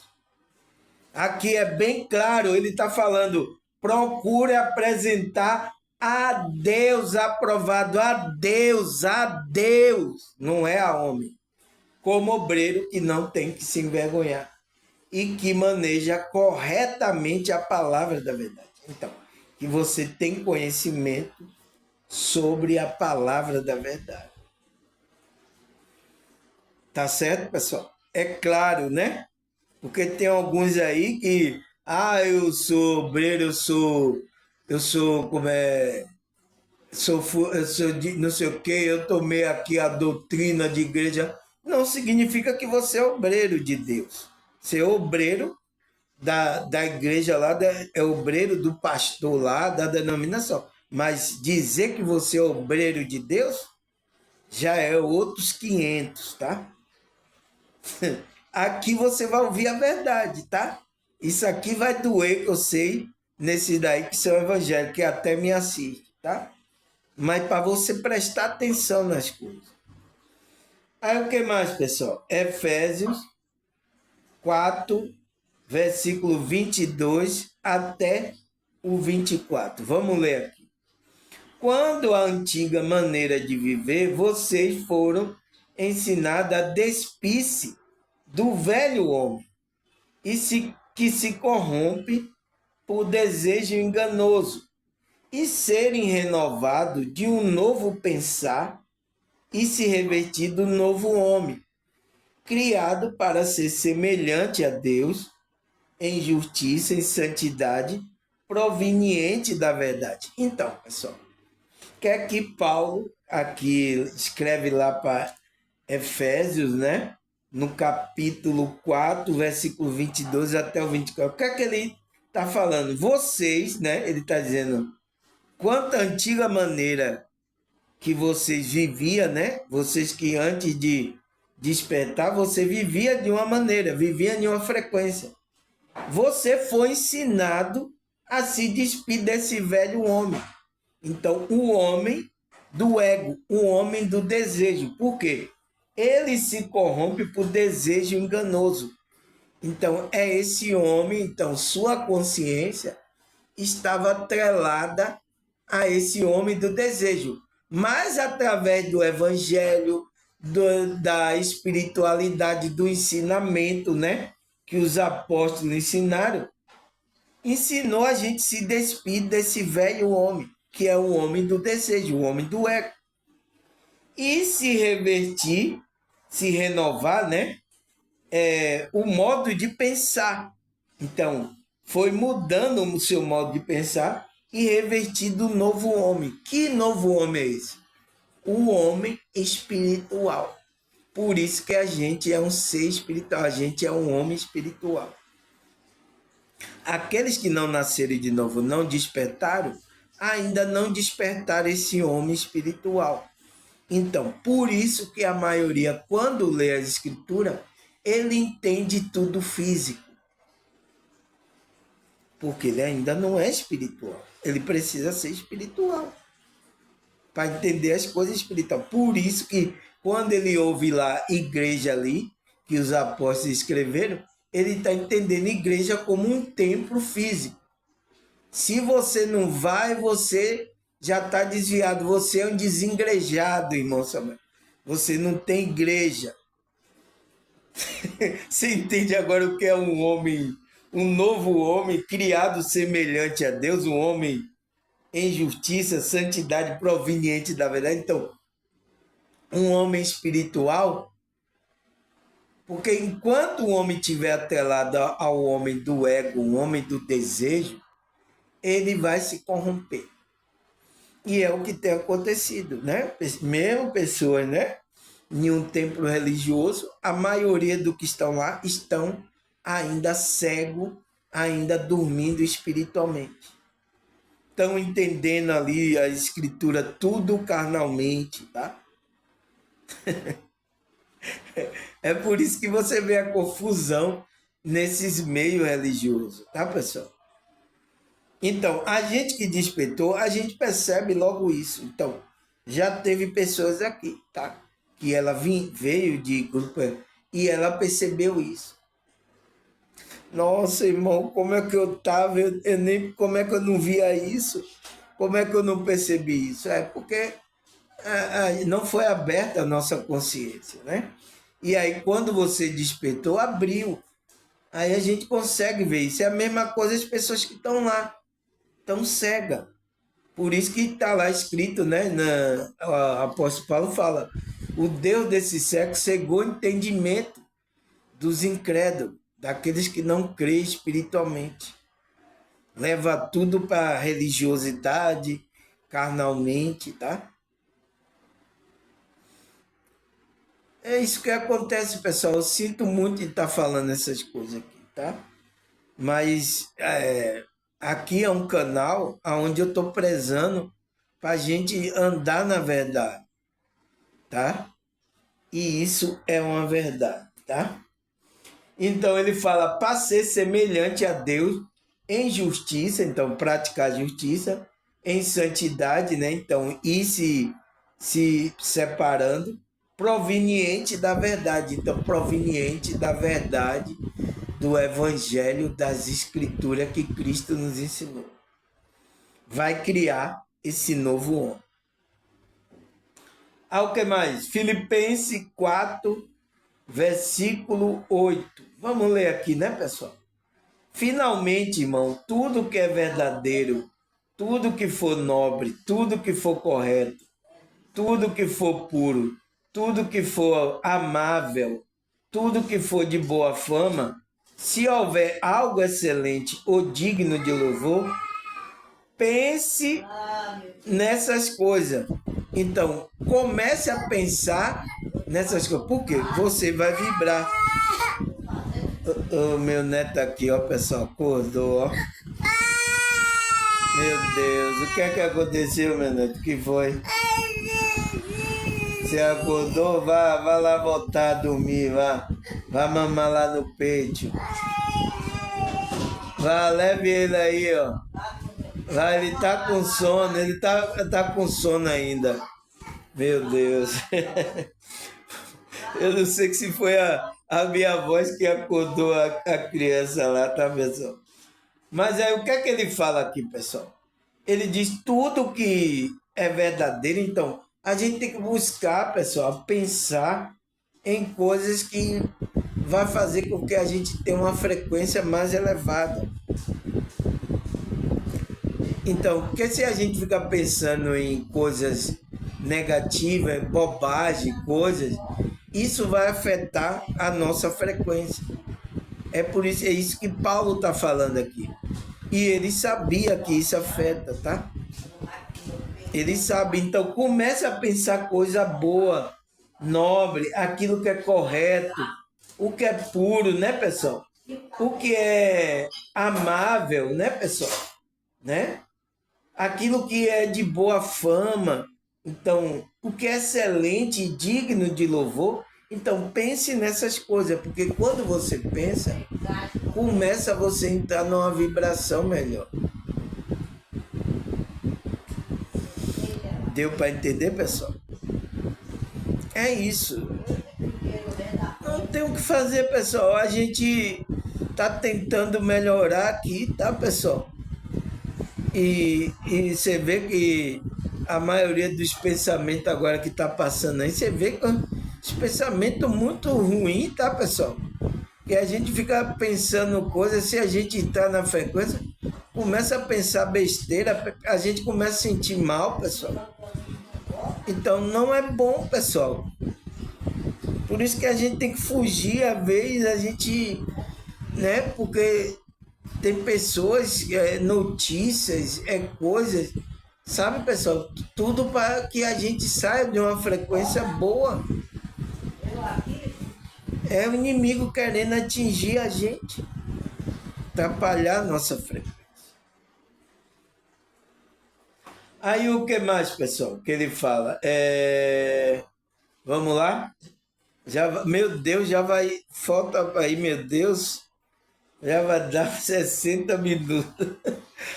Aqui é bem claro, ele está falando, procure apresentar a Deus aprovado, a Deus, não é a homem, como obreiro que não tem que se envergonhar e que maneja corretamente a palavra da verdade. Então, que você tem conhecimento sobre a palavra da verdade. Tá certo, pessoal? É claro, né? Porque tem alguns aí que, eu sou obreiro, como é, eu sou de não sei o que, eu tomei aqui a doutrina de igreja. Não significa que você é obreiro de Deus. Ser obreiro da igreja lá, é obreiro do pastor lá, da denominação. Mas dizer que você é obreiro de Deus, já é outros 500, tá? Aqui você vai ouvir a verdade, tá? Isso aqui vai doer, que eu sei, nesse daí que são evangélicos, que até me assiste, tá? Mas para você prestar atenção nas coisas. Aí o que mais, pessoal? Efésios 4, versículo 22 até o 24. Vamos ler aqui. Quando a antiga maneira de viver, vocês foram ensinados a despir-se do velho homem, que se corrompe por desejo enganoso, e serem renovados de um novo pensar e se revestir do novo homem, criado para ser semelhante a Deus em justiça e santidade, proveniente da verdade. Então, pessoal, que é que Paulo aqui escreve lá para Efésios, né? No capítulo 4, versículo 22 até o 24. O que é que ele está falando? Vocês, né? Ele está dizendo, quanta antiga maneira que vocês viviam, né? Vocês que antes de despertar, você vivia de uma maneira, vivia de uma frequência. Você foi ensinado a se despir desse velho homem. Então, o homem do ego, o homem do desejo. Por quê? Ele se corrompe por desejo enganoso. Então, é esse homem, então, sua consciência estava atrelada a esse homem do desejo. Mas através do evangelho, da espiritualidade, do ensinamento, né? Que os apóstolos ensinaram, ensinou a gente se despir desse velho homem, que é o homem do desejo, o homem do ego. E se revertir, se renovar, né? O modo de pensar. Então, foi mudando o seu modo de pensar e revertido o novo homem. Que novo homem é esse? O homem espiritual. Por isso que a gente é um ser espiritual, a gente é um homem espiritual. Aqueles que não nasceram de novo, não despertaram, ainda não despertaram esse homem espiritual. Então, por isso que a maioria, quando lê a Escritura, ele entende tudo físico. Porque ele ainda não é espiritual. Ele precisa ser espiritual para entender as coisas espirituais. Por isso que quando ele ouve lá igreja ali, que os apóstolos escreveram, ele está entendendo igreja como um templo físico. Se você não vai, você já está desviado. Você é um desengrejado, irmão Samuel. Você não tem igreja. Você entende agora o que é um homem, um novo homem criado semelhante a Deus, um homem em justiça, santidade proveniente da verdade? Então, um homem espiritual, porque enquanto o homem estiver atrelado ao homem do ego, o homem do desejo, ele vai se corromper. E é o que tem acontecido, né? Mesmo pessoas, né? Em um templo religioso, a maioria do que estão lá estão ainda cego, ainda dormindo espiritualmente. Estão entendendo ali a escritura tudo carnalmente, tá? É por isso que você vê a confusão nesses meios religiosos, tá, pessoal? Então, a gente que despertou, a gente percebe logo isso. Então, já teve pessoas aqui, tá? Que ela veio de grupo e ela percebeu isso. Nossa, irmão, como é que eu tava? Eu nem, como é que eu não via isso? Como é que eu não percebi isso? É porque não foi aberta a nossa consciência, né? E aí, quando você despertou, abriu. Aí a gente consegue ver isso. É a mesma coisa as pessoas que estão lá, estão cegas. Por isso que está lá escrito, né? O apóstolo Paulo fala: o Deus desse século cegou o entendimento dos incrédulos, daqueles que não creem espiritualmente. Leva tudo para religiosidade, carnalmente, tá? É isso que acontece, pessoal. Eu sinto muito de estar falando essas coisas aqui, tá? Mas aqui é um canal onde eu estou prezando para a gente andar na verdade, tá? E isso é uma verdade, tá? Então ele fala para ser semelhante a Deus em justiça, então praticar justiça, em santidade, né? Então ir se separando, proveniente da verdade, então proveniente da verdade do evangelho das escrituras que Cristo nos ensinou. Vai criar esse novo homem. O que mais? Filipenses 4, versículo 8. Vamos ler aqui, né, pessoal? Finalmente, irmão, tudo que é verdadeiro, tudo que for nobre, tudo que for correto, tudo que for puro, tudo que for amável, tudo que for de boa fama, se houver algo excelente ou digno de louvor, pense nessas coisas. Então, comece a pensar nessas coisas. Por quê? Você vai vibrar. O meu neto aqui, ó, pessoal, acordou, ó. Meu Deus, o que é que aconteceu, meu neto? O que foi? Você acordou? Vá lá voltar a dormir, vá. Vá mamar lá no peito. Vá, leve ele aí, ó. Vá, ele tá com sono, ele tá com sono ainda. Meu Deus. Eu não sei se foi a minha voz que acordou a criança lá, tá, pessoal? Mas aí o que é que ele fala aqui, pessoal? Ele diz tudo que é verdadeiro, então a gente tem que buscar, pessoal, pensar em coisas que vai fazer com que a gente tenha uma frequência mais elevada. Então, porque se a gente ficar pensando em coisas negativas, bobagem, coisas, isso vai afetar a nossa frequência. É isso que Paulo está falando aqui. E ele sabia que isso afeta, tá? Ele sabe. Então, comece a pensar coisa boa, nobre, aquilo que é correto, o que é puro, né, pessoal? O que é amável, né, pessoal? Né? Aquilo que é de boa fama. Então, o que é excelente e digno de louvor. Então, pense nessas coisas, porque quando você pensa, começa você a entrar numa vibração melhor. Deu para entender, pessoal? É isso. Não tem o que fazer, pessoal. A gente tá tentando melhorar aqui, tá, pessoal? E você vê que a maioria dos pensamentos agora que tá passando aí, você vê que Esse pensamento muito ruim, tá, pessoal? Que a gente fica pensando coisas, se a gente entrar na frequência, começa a pensar besteira, a gente começa a sentir mal, pessoal. Então não é bom, pessoal. Por isso que a gente tem que fugir, às vezes a gente, né? Porque tem pessoas, notícias, coisas, sabe, pessoal? Tudo para que a gente saia de uma frequência boa. É o inimigo querendo atingir a gente, atrapalhar a nossa frequência. Aí o que mais, pessoal, que ele fala? Vamos lá? Meu Deus, já vai. Falta aí, meu Deus. Já vai dar 60 minutos.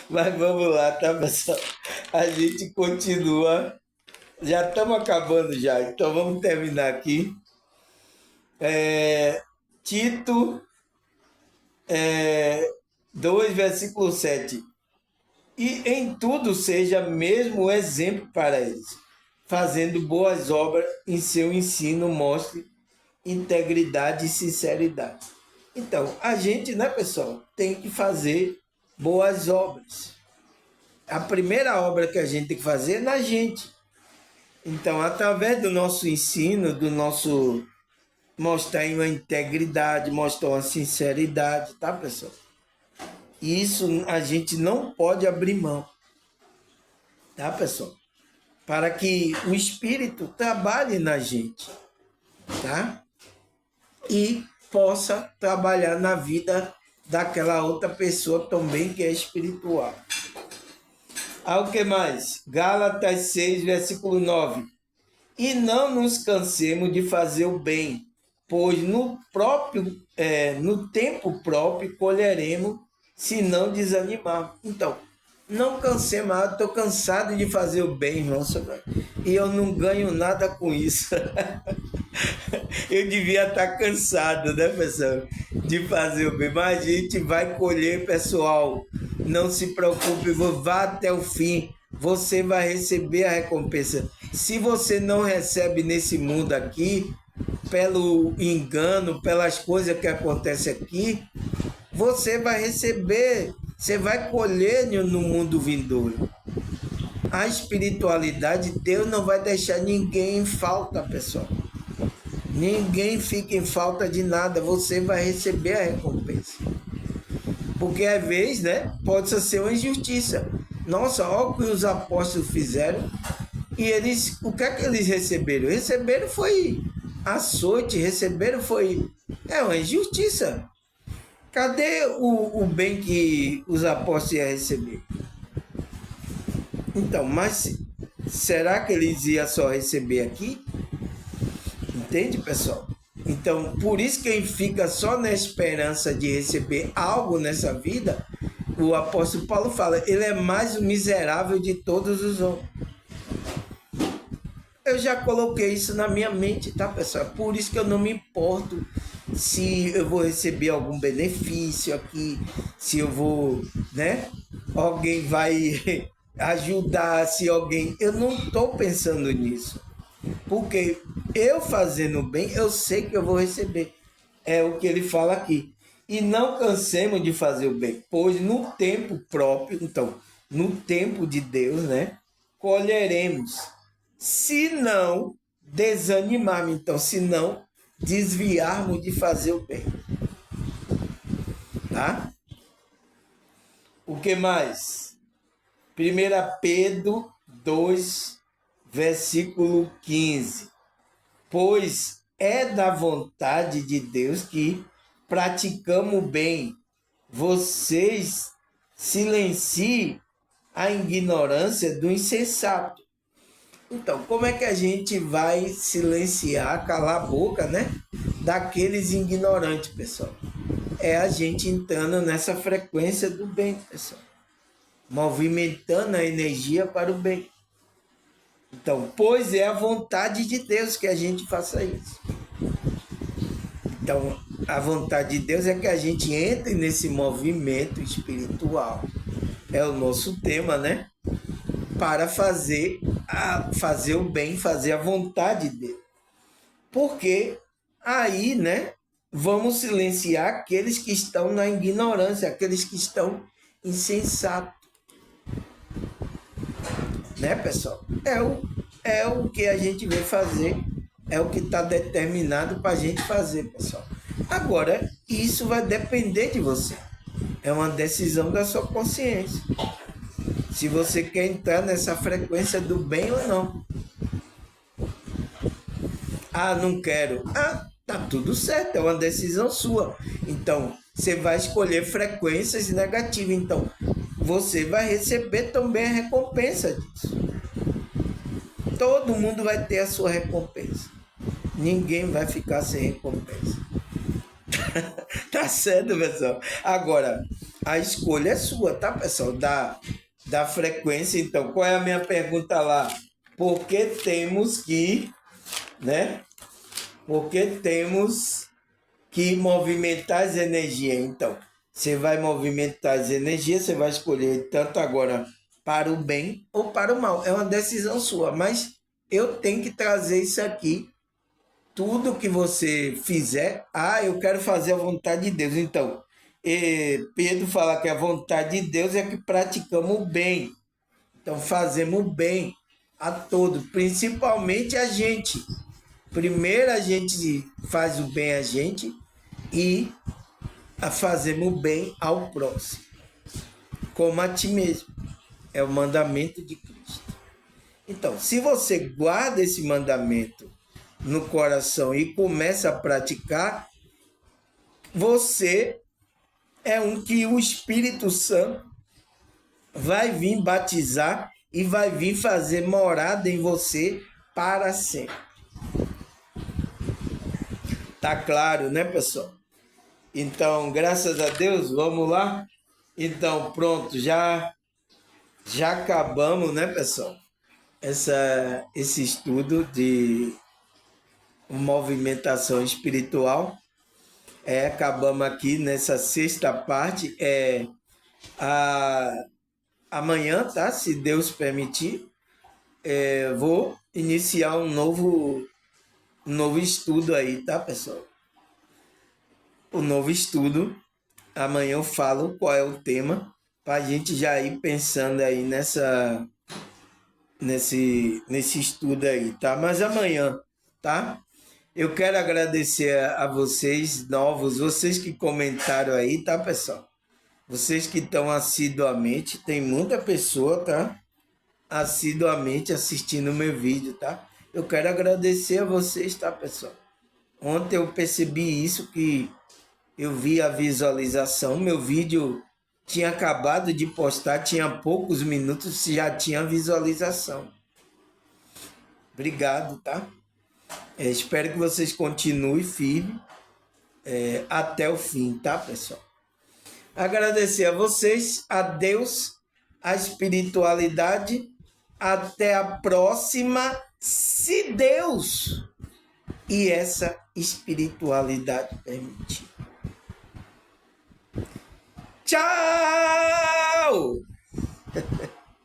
Mas vamos lá, tá, pessoal? A gente continua. Já estamos acabando já, então vamos terminar aqui. Tito 2, versículo 7. E em tudo seja mesmo exemplo para eles, fazendo boas obras em seu ensino, mostre integridade e sinceridade. Então, a gente, né, pessoal, tem que fazer boas obras. A primeira obra que a gente tem que fazer é na gente. Então, através do nosso ensino, do nosso mostrar uma integridade, mostrar uma sinceridade, tá, pessoal? Isso a gente não pode abrir mão, tá, pessoal? Para que o Espírito trabalhe na gente, tá? E possa trabalhar na vida daquela outra pessoa também que é espiritual. O que mais? Gálatas 6, versículo 9. E não nos cansemos de fazer o bem, pois no tempo próprio colheremos se não desanimar. Então, não cansemos, estou cansado de fazer o bem, irmão, e eu não ganho nada com isso. Eu devia estar cansado, né, pessoal, de fazer o bem, mas a gente vai colher, pessoal. Não se preocupe, vá até o fim, você vai receber a recompensa. Se você não recebe nesse mundo aqui, pelo engano, pelas coisas que acontecem aqui, você vai receber, você vai colher no mundo vindouro. A espiritualidade de Deus não vai deixar ninguém em falta, pessoal. Ninguém fica em falta de nada, você vai receber a recompensa. Porque às vezes, né, pode ser uma injustiça. Nossa, olha o que os apóstolos fizeram. E eles, o que é que eles receberam? Receberam foi açoite, receberam foi... É uma injustiça. Cadê o bem que os apóstolos iam receber? Então, mas será que eles iam só receber aqui? Entende, pessoal? Então, por isso quem fica só na esperança de receber algo nessa vida, o apóstolo Paulo fala, ele é mais o miserável de todos os homens. Eu já coloquei isso na minha mente, tá, pessoal? Por isso que eu não me importo se eu vou receber algum benefício aqui, se eu vou, né? Alguém vai ajudar, se alguém... Eu não estou pensando nisso. Porque eu fazendo bem, eu sei que eu vou receber. É o que ele fala aqui. E não cansemos de fazer o bem, pois no tempo próprio, então, no tempo de Deus, né? Colheremos. Se não desanimarmos, então, se não desviarmos de fazer o bem. Tá? O que mais? 1 Pedro 2, versículo 15. Pois é da vontade de Deus que praticamos o bem. Vocês silenciem a ignorância do insensato. Então, como é que a gente vai silenciar, calar a boca, né, daqueles ignorantes, pessoal? É a gente entrando nessa frequência do bem, pessoal. Movimentando a energia para o bem. Então, pois é a vontade de Deus que a gente faça isso. Então, a vontade de Deus é que a gente entre nesse movimento espiritual. É o nosso tema, né? Para fazer o bem, fazer a vontade dele. Porque aí, né, vamos silenciar aqueles que estão na ignorância, aqueles que estão insensatos. Né, pessoal? É o que a gente veio fazer, é o que está determinado para a gente fazer, pessoal. Agora, isso vai depender de você. É uma decisão da sua consciência. Se você quer entrar nessa frequência do bem ou não. Ah, não quero. Ah, tá tudo certo, é uma decisão sua. Então, você vai escolher frequências negativas. Então, você vai receber também a recompensa disso. Todo mundo vai ter a sua recompensa. Ninguém vai ficar sem recompensa. Tá certo, pessoal? Agora, a escolha é sua, tá, pessoal? Da frequência. Então, qual é a minha pergunta lá? Por que temos que, né? Por que temos que movimentar as energias? Então, você vai movimentar as energias, você vai escolher tanto agora para o bem ou para o mal. É uma decisão sua, mas eu tenho que trazer isso aqui. Tudo que você fizer, eu quero fazer a vontade de Deus. Então, Pedro fala que a vontade de Deus é que praticamos o bem. Então, fazemos o bem a todos, principalmente a gente. Primeiro a gente faz o bem a gente e fazemos o bem ao próximo, como a ti mesmo. É o mandamento de Cristo. Então, se você guarda esse mandamento no coração e começa a praticar, você é um que o Espírito Santo vai vir batizar e vai vir fazer morada em você para sempre. Tá claro, né, pessoal? Então, graças a Deus, vamos lá? Então, pronto, já acabamos, né, pessoal? Esse estudo de movimentação espiritual. Acabamos aqui nessa sexta parte. Amanhã, tá? Se Deus permitir, vou iniciar um novo estudo aí, tá, pessoal? O novo estudo. Amanhã eu falo qual é o tema para a gente já ir pensando aí nesse estudo aí, tá? Mas amanhã, tá? Eu quero agradecer a vocês novos, vocês que comentaram aí, tá, pessoal? Vocês que estão assiduamente, tem muita pessoa, tá? Assiduamente assistindo o meu vídeo, tá? Eu quero agradecer a vocês, tá, pessoal? Ontem eu percebi isso, que eu vi a visualização, meu vídeo tinha acabado de postar, tinha poucos minutos, já tinha visualização. Obrigado, tá? Espero que vocês continuem firmes até o fim, tá, pessoal? Agradecer a vocês, a Deus, a espiritualidade. Até a próxima, se Deus e essa espiritualidade permitir. Tchau!